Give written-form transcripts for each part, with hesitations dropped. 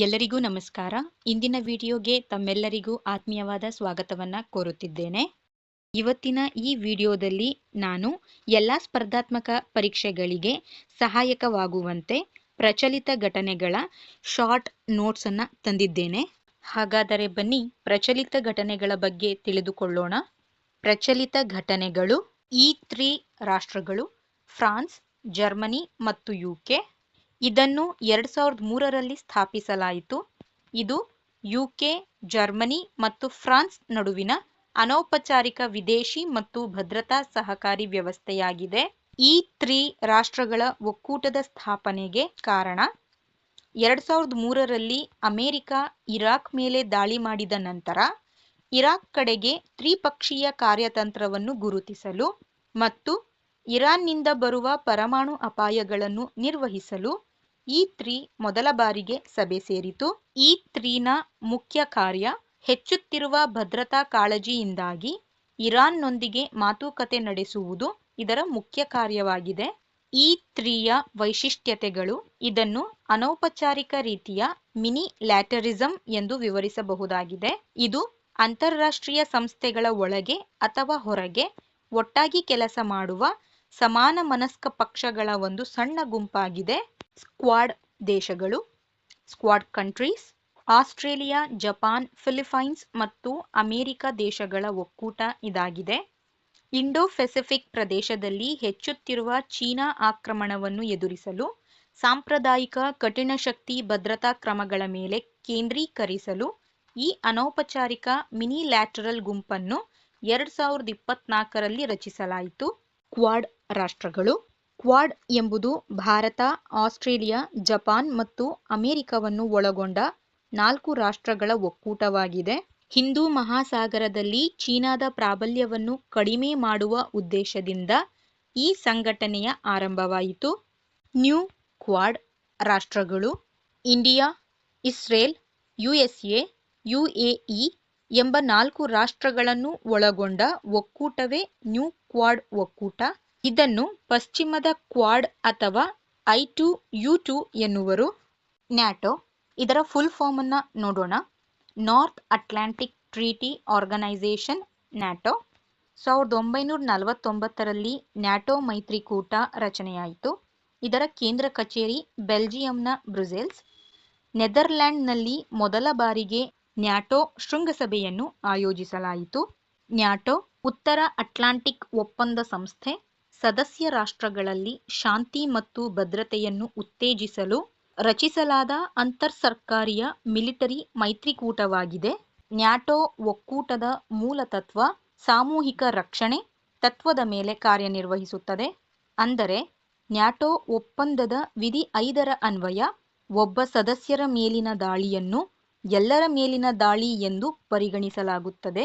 ಎಲ್ಲರಿಗೂ ನಮಸ್ಕಾರ. ಇಂದಿನ ವಿಡಿಯೋಗೆ ತಮ್ಮೆಲ್ಲರಿಗೂ ಆತ್ಮೀಯವಾದ ಸ್ವಾಗತವನ್ನ ಕೋರುತ್ತಿದ್ದೇನೆ. ಇವತ್ತಿನ ಈ ವಿಡಿಯೋದಲ್ಲಿ ನಾನು ಎಲ್ಲ ಸ್ಪರ್ಧಾತ್ಮಕ ಪರೀಕ್ಷೆಗಳಿಗೆ ಸಹಾಯಕವಾಗುವಂತೆ ಪ್ರಚಲಿತ ಘಟನೆಗಳ ಶಾರ್ಟ್ ನೋಟ್ಸ್ ಅನ್ನ ತಂದಿದ್ದೇನೆ. ಹಾಗಾದರೆ ಬನ್ನಿ ಪ್ರಚಲಿತ ಘಟನೆಗಳ ಬಗ್ಗೆ ತಿಳಿದುಕೊಳ್ಳೋಣ. ಪ್ರಚಲಿತ ಘಟನೆಗಳು: ಈ 3 ರಾಷ್ಟ್ರಗಳು ಫ್ರಾನ್ಸ್, ಜರ್ಮನಿ ಮತ್ತು ಯುಕೆ. ಇದನ್ನು 2003ರಲ್ಲಿ ಸ್ಥಾಪಿಸಲಾಯಿತು. ಇದು ಯುಕೆ, ಜರ್ಮನಿ ಮತ್ತು ಫ್ರಾನ್ಸ್ ನಡುವಿನ ಅನೌಪಚಾರಿಕ ವಿದೇಶಿ ಮತ್ತು ಭದ್ರತಾ ಸಹಕಾರಿ ವ್ಯವಸ್ಥೆಯಾಗಿದೆ. ಈ 3 ರಾಷ್ಟ್ರಗಳ ಒಕ್ಕೂಟದ ಸ್ಥಾಪನೆಗೆ ಕಾರಣ 2003ರಲ್ಲಿ ಅಮೆರಿಕ ಇರಾಕ್ ಮೇಲೆ ದಾಳಿ ಮಾಡಿದ ನಂತರ ಇರಾಕ್ ಕಡೆಗೆ ತ್ರಿಪಕ್ಷೀಯ ಕಾರ್ಯತಂತ್ರವನ್ನು ಗುರುತಿಸಲು ಮತ್ತು ಇರಾನ್ನಿಂದ ಬರುವ ಪರಮಾಣು ಅಪಾಯಗಳನ್ನು ನಿರ್ವಹಿಸಲು ಈ 3 ಮೊದಲ ಬಾರಿಗೆ ಸಭೆ ಸೇರಿತು. ಈ 3ನ ಮುಖ್ಯ ಕಾರ್ಯ ಹೆಚ್ಚುತ್ತಿರುವ ಭದ್ರತಾ ಕಾಳಜಿಯಿಂದಾಗಿ ಇರಾನ್ನೊಂದಿಗೆ ಮಾತುಕತೆ ನಡೆಸುವುದು ಇದರ ಮುಖ್ಯ ಕಾರ್ಯವಾಗಿದೆ. ಈ 3ಯ ವೈಶಿಷ್ಟ್ಯತೆಗಳು ಇದನ್ನು ಅನೌಪಚಾರಿಕ ರೀತಿಯ ಮಿನಿ ಲ್ಯಾಟರಿಸಂ ಎಂದು ವಿವರಿಸಬಹುದಾಗಿದೆ. ಇದು ಅಂತಾರಾಷ್ಟ್ರೀಯ ಸಂಸ್ಥೆಗಳ ಒಳಗೆ ಅಥವಾ ಹೊರಗೆ ಒಟ್ಟಾಗಿ ಕೆಲಸ ಮಾಡುವ ಸಮಾನ ಮನಸ್ಕ ಪಕ್ಷಗಳ ಒಂದು ಸಣ್ಣ ಗುಂಪಾಗಿದೆ. ಸ್ಕ್ವಾಡ್ ದೇಶಗಳು, squad countries, Australia, Japan, Philippines ಮತ್ತು ಅಮೆರಿಕ ದೇಶಗಳ ಒಕ್ಕೂಟ ಇದಾಗಿದೆ. ಇಂಡೋ ಪೆಸಿಫಿಕ್ ಪ್ರದೇಶದಲ್ಲಿ ಹೆಚ್ಚುತ್ತಿರುವ ಚೀನಾ ಆಕ್ರಮಣವನ್ನು ಎದುರಿಸಲು ಸಾಂಪ್ರದಾಯಿಕ ಕಠಿಣ ಶಕ್ತಿ ಭದ್ರತಾ ಕ್ರಮಗಳ ಮೇಲೆ ಕೇಂದ್ರೀಕರಿಸಲು ಈ ಅನೌಪಚಾರಿಕ ಮಿನಿಲ್ಯಾಟರಲ್ ಗುಂಪನ್ನು 2024ರಲ್ಲಿ ರಚಿಸಲಾಯಿತು. ಕ್ವಾಡ್ ರಾಷ್ಟ್ರಗಳು: ಕ್ವಾಡ್ ಎಂಬುದು ಭಾರತ, ಆಸ್ಟ್ರೇಲಿಯಾ, ಜಪಾನ್ ಮತ್ತು ಅಮೆರಿಕವನ್ನು ಒಳಗೊಂಡ 4 ರಾಷ್ಟ್ರಗಳ ಒಕ್ಕೂಟವಾಗಿದೆ. ಹಿಂದೂ ಮಹಾಸಾಗರದಲ್ಲಿ ಚೀನಾದ ಪ್ರಾಬಲ್ಯವನ್ನು ಕಡಿಮೆ ಮಾಡುವ ಉದ್ದೇಶದಿಂದ ಈ ಸಂಘಟನೆಯ ಆರಂಭವಾಯಿತು. ನ್ಯೂ ಕ್ವಾಡ್ ರಾಷ್ಟ್ರಗಳು ಇಂಡಿಯಾ, ಇಸ್ರೇಲ್, ಯುಎಸ್ಎ, ಯುಎಇ ಎಂಬ 4 ರಾಷ್ಟ್ರಗಳನ್ನು ಒಳಗೊಂಡ ಒಕ್ಕೂಟವೇ ನ್ಯೂ ಕ್ವಾಡ್ ಒಕ್ಕೂಟ. ಇದನ್ನು ಪಶ್ಚಿಮದ ಕ್ವಾಡ್ ಅಥವಾ I2U2 ಎನ್ನುವರು. ನ್ಯಾಟೋ, ಇದರ ಫುಲ್ ಫಾರ್ಮ್ ಅನ್ನ ನೋಡೋಣ. North Atlantic Treaty Organization, NATO. 1949ರಲ್ಲಿ ನ್ಯಾಟೋ ಮೈತ್ರಿಕೂಟ ರಚನೆಯಾಯಿತು. ಇದರ ಕೇಂದ್ರ ಕಚೇರಿ ಬೆಲ್ಜಿಯಂನ ಬ್ರುಸೆಲ್ಸ್. ನೆದರ್ಲ್ಯಾಂಡ್ನಲ್ಲಿ ಮೊದಲ ಬಾರಿಗೆ ನ್ಯಾಟೋ ಶೃಂಗಸಭೆಯನ್ನು ಆಯೋಜಿಸಲಾಯಿತು. ನ್ಯಾಟೋ ಉತ್ತರ ಅಟ್ಲಾಂಟಿಕ್ ಒಪ್ಪಂದ ಸಂಸ್ಥೆ. ಸದಸ್ಯ ರಾಷ್ಟ್ರಗಳಲ್ಲಿ ಶಾಂತಿ ಮತ್ತು ಭದ್ರತೆಯನ್ನು ಉತ್ತೇಜಿಸಲು ರಚಿಸಲಾದ ಅಂತರ್ಸರ್ಕಾರೀಯ ಮಿಲಿಟರಿ ಮೈತ್ರಿಕೂಟವಾಗಿದೆ. ನ್ಯಾಟೋ ಒಕ್ಕೂಟದ ಮೂಲ ತತ್ವ ಸಾಮೂಹಿಕ ರಕ್ಷಣೆ ತತ್ವದ ಮೇಲೆ ಕಾರ್ಯನಿರ್ವಹಿಸುತ್ತದೆ. ಅಂದರೆ ನ್ಯಾಟೋ ಒಪ್ಪಂದದ ವಿಧಿ 5ರ ಅನ್ವಯ ಒಬ್ಬ ಸದಸ್ಯರ ಮೇಲಿನ ದಾಳಿಯನ್ನು ಎಲ್ಲರ ಮೇಲಿನ ದಾಳಿ ಎಂದು ಪರಿಗಣಿಸಲಾಗುತ್ತದೆ.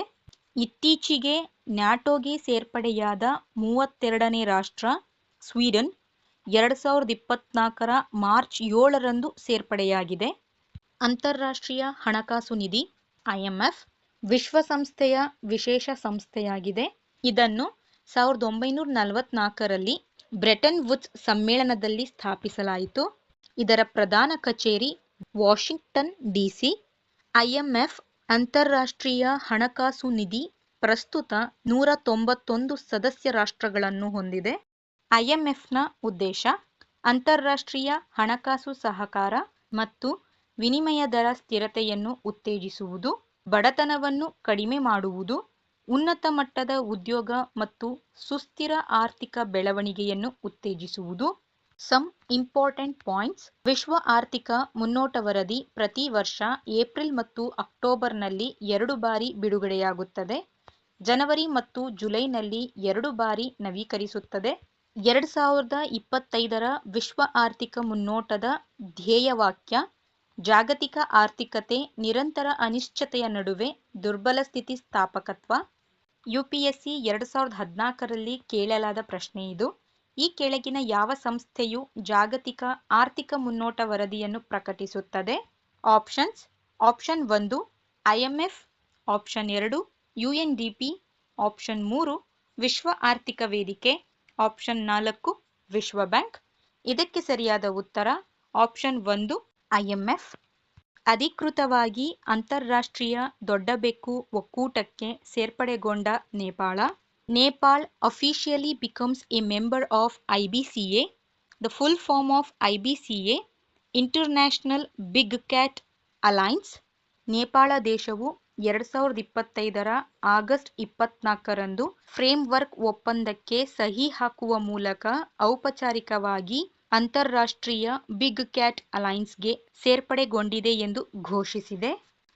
ಇತ್ತೀಚೆಗೆ ನ್ಯಾಟೋಗೆ ಸೇರ್ಪಡೆಯಾದ 32ನೇ ರಾಷ್ಟ್ರ ಸ್ವೀಡನ್ 2024ರ ಮಾರ್ಚ್ 7ರಂದು ಸೇರ್ಪಡೆಯಾಗಿದೆ. ಅಂತಾರಾಷ್ಟ್ರೀಯ ಹಣಕಾಸು ನಿಧಿ IMF ವಿಶ್ವಸಂಸ್ಥೆಯ ವಿಶೇಷ ಸಂಸ್ಥೆಯಾಗಿದೆ. ಇದನ್ನು 1944ರಲ್ಲಿ ಬ್ರೆಟನ್ ವುಡ್ಸ್ ಸಮ್ಮೇಳನದಲ್ಲಿ ಸ್ಥಾಪಿಸಲಾಯಿತು. ಇದರ ಪ್ರಧಾನ ಕಚೇರಿ ವಾಷಿಂಗ್ಟನ್ DC. IMF ಅಂತಾರಾಷ್ಟ್ರೀಯ ಹಣಕಾಸು ನಿಧಿ ಪ್ರಸ್ತುತ 191 ಸದಸ್ಯ ರಾಷ್ಟ್ರಗಳನ್ನು ಹೊಂದಿದೆ. IMFನ ಉದ್ದೇಶ ಅಂತಾರಾಷ್ಟ್ರೀಯ ಹಣಕಾಸು ಸಹಕಾರ ಮತ್ತು ವಿನಿಮಯ ದರ ಸ್ಥಿರತೆಯನ್ನು ಉತ್ತೇಜಿಸುವುದು, ಬಡತನವನ್ನು ಕಡಿಮೆ ಮಾಡುವುದು, ಉನ್ನತ ಮಟ್ಟದ ಉದ್ಯೋಗ ಮತ್ತು ಸುಸ್ಥಿರ ಆರ್ಥಿಕ ಬೆಳವಣಿಗೆಯನ್ನು ಉತ್ತೇಜಿಸುವುದು. Some important points. ವಿಶ್ವ ಆರ್ಥಿಕ ಮುನ್ನೋಟ ವರದಿ ಪ್ರತಿ ವರ್ಷ ಏಪ್ರಿಲ್ ಮತ್ತು ಅಕ್ಟೋಬರ್ನಲ್ಲಿ 2 ಬಾರಿ ಬಿಡುಗಡೆಯಾಗುತ್ತದೆ. ಜನವರಿ ಮತ್ತು ಜುಲೈನಲ್ಲಿ 2 ಬಾರಿ ನವೀಕರಿಸುತ್ತದೆ. 2025ರ ವಿಶ್ವ ಆರ್ಥಿಕ ಮುನ್ನೋಟದ ಧ್ಯೇಯವಾಕ್ಯ ಜಾಗತಿಕ ಆರ್ಥಿಕತೆ ನಿರಂತರ ಅನಿಶ್ಚಿತತೆಯ ನಡುವೆ ದುರ್ಬಲ ಸ್ಥಿತಿ ಸ್ಥಾಪಕತ್ವ. UPSC 2014ರಲ್ಲಿ ಕೇಳಲಾದ ಪ್ರಶ್ನೆ ಇದು. ಈ ಕೆಳಗಿನ ಯಾವ ಸಂಸ್ಥೆಯು ಜಾಗತಿಕ ಆರ್ಥಿಕ ಮುನ್ನೋಟ ವರದಿಯನ್ನು ಪ್ರಕಟಿಸುತ್ತದೆ? Options: option 1 IMF, option 2 UNDP, option 3 ವಿಶ್ವ ಆರ್ಥಿಕ ವೇದಿಕೆ, ಆಪ್ಷನ್ 4 ವಿಶ್ವ ಬ್ಯಾಂಕ್. ಇದಕ್ಕೆ ಸರಿಯಾದ ಉತ್ತರ ಆಪ್ಷನ್ 1 IMF. ಅಧಿಕೃತವಾಗಿ ಅಂತಾರಾಷ್ಟ್ರೀಯ ದೊಡ್ಡ ಬೆಕ್ಕು ಒಕ್ಕೂಟಕ್ಕೆ ಸೇರ್ಪಡೆಗೊಂಡ Nepal. Nepal officially becomes a member of IBCA. The full form of IBCA, International Big Cat Alliance. Nepal ದೇಶವು 2025ರ ಆಗಸ್ಟ್ 24ರಂದು ಫ್ರೇಮ್ವರ್ಕ್ ಒಪ್ಪಂದಕ್ಕೆ ಸಹಿ ಹಾಕುವ ಮೂಲಕ ಔಪಚಾರಿಕವಾಗಿ ಅಂತಾರಾಷ್ಟ್ರೀಯ ಬಿಗ್ ಕ್ಯಾಟ್ ಅಲೈನ್ಸ್ಗೆ ಸೇರ್ಪಡೆಗೊಂಡಿದೆ ಎಂದು ಘೋಷಿಸಿದೆ.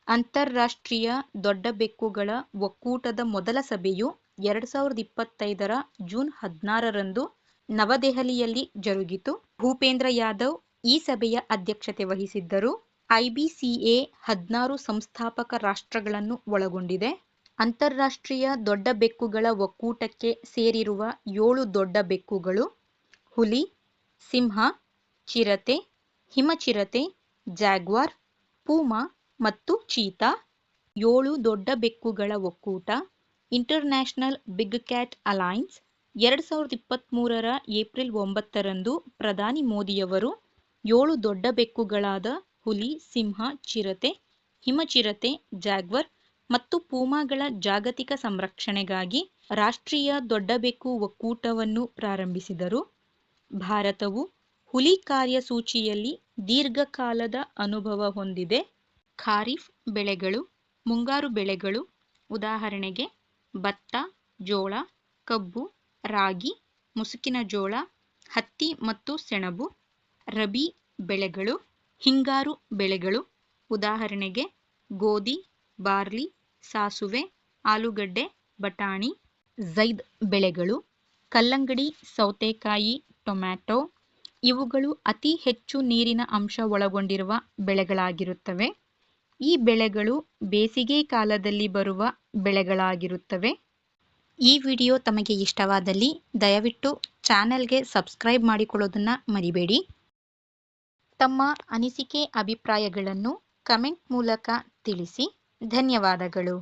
ಅಂತಾರಾಷ್ಟ್ರೀಯ ದೊಡ್ಡ ಬೆಕ್ಕುಗಳ ಒಕ್ಕೂಟದ ಮೊದಲ ಸಭೆಯು 2025ರ ಜೂನ್ 16ರಂದು ನವದೆಹಲಿಯಲ್ಲಿ ಜರುಗಿತು. ಭೂಪೇಂದ್ರ ಯಾದವ್ ಈ ಸಭೆಯ ಅಧ್ಯಕ್ಷತೆ ವಹಿಸಿದ್ದರು. ಐಬಿಸಿಎ 16 ಸಂಸ್ಥಾಪಕ ರಾಷ್ಟ್ರಗಳನ್ನು ಒಳಗೊಂಡಿದೆ. ಅಂತಾರಾಷ್ಟ್ರೀಯ ದೊಡ್ಡ ಬೆಕ್ಕುಗಳ ಒಕ್ಕೂಟಕ್ಕೆ ಸೇರಿರುವ 7 ದೊಡ್ಡ ಬೆಕ್ಕುಗಳು ಹುಲಿ, ಸಿಂಹ, ಚಿರತೆ, ಹಿಮಚಿರತೆ, ಜಾಗ್ವಾರ್, ಪೂಮಾ ಮತ್ತು ಚೀತಾ. 7 ದೊಡ್ಡ ಬೆಕ್ಕುಗಳ ಒಕ್ಕೂಟ ಇಂಟರ್ನ್ಯಾಷನಲ್ ಬಿಗ್ ಕ್ಯಾಟ್ ಅಲೈನ್ಸ್ 2023ರ ಏಪ್ರಿಲ್ 9ರಂದು ಪ್ರಧಾನಿ ಮೋದಿಯವರು 7 ದೊಡ್ಡ ಬೆಕ್ಕುಗಳಾದ ಹುಲಿ, ಸಿಂಹ, ಚಿರತೆ, ಹಿಮಚಿರತೆ, ಜಾಗ್ವರ್ ಮತ್ತು ಪೂಮಾಗಳ ಜಾಗತಿಕ ಸಂರಕ್ಷಣೆಗಾಗಿ ರಾಷ್ಟ್ರೀಯ ದೊಡ್ಡ ಬೆಕ್ಕು ಒಕ್ಕೂಟವನ್ನು ಪ್ರಾರಂಭಿಸಿದರು. ಭಾರತವು ಹುಲಿ ಕಾರ್ಯಸೂಚಿಯಲ್ಲಿ ದೀರ್ಘಕಾಲದ ಅನುಭವ ಹೊಂದಿದೆ. ಖಾರಿಫ್ ಬೆಳೆಗಳು, ಮುಂಗಾರು ಬೆಳೆಗಳು ಉದಾಹರಣೆಗೆ ಭತ್ತ, ಜೋಳ, ಕಬ್ಬು, ರಾಗಿ, ಮುಸುಕಿನ ಜೋಳ, ಹತ್ತಿ ಮತ್ತು ಸೆಣಬು. ರಬಿ ಬೆಳೆಗಳು, ಹಿಂಗಾರು ಬೆಳೆಗಳು ಉದಾಹರಣೆಗೆ ಗೋಧಿ, ಬಾರ್ಲಿ, ಸಾಸುವೆ, ಆಲೂಗಡ್ಡೆ, ಬಟಾಣಿ. ಝೈದ್ ಬೆಳೆಗಳು, ಕಲ್ಲಂಗಡಿ, ಸೌತೆಕಾಯಿ, ಟೊಮ್ಯಾಟೊ. ಇವುಗಳು ಅತಿ ಹೆಚ್ಚು ನೀರಿನ ಅಂಶ ಒಳಗೊಂಡಿರುವ ಬೆಳೆಗಳಾಗಿರುತ್ತವೆ. ಈ ಬೆಳೆಗಳು ಬೇಸಿಗೆ ಕಾಲದಲ್ಲಿ ಬರುವ ಬೆಳೆಗಳಾಗಿರುತ್ತವೆ. ಈ ವಿಡಿಯೋ ತಮಗೆ ಇಷ್ಟವಾದಲ್ಲಿ ದಯವಿಟ್ಟು ಚಾನೆಲ್ಗೆ ಸಬ್ಸ್ಕ್ರೈಬ್ ಮಾಡಿಕೊಳ್ಳೋದನ್ನು ಮರಿಬೇಡಿ. ತಮ್ಮ ಅನಿಸಿಕೆ ಅಭಿಪ್ರಾಯಗಳನ್ನು ಕಮೆಂಟ್ ಮೂಲಕ ತಿಳಿಸಿ. ಧನ್ಯವಾದಗಳು.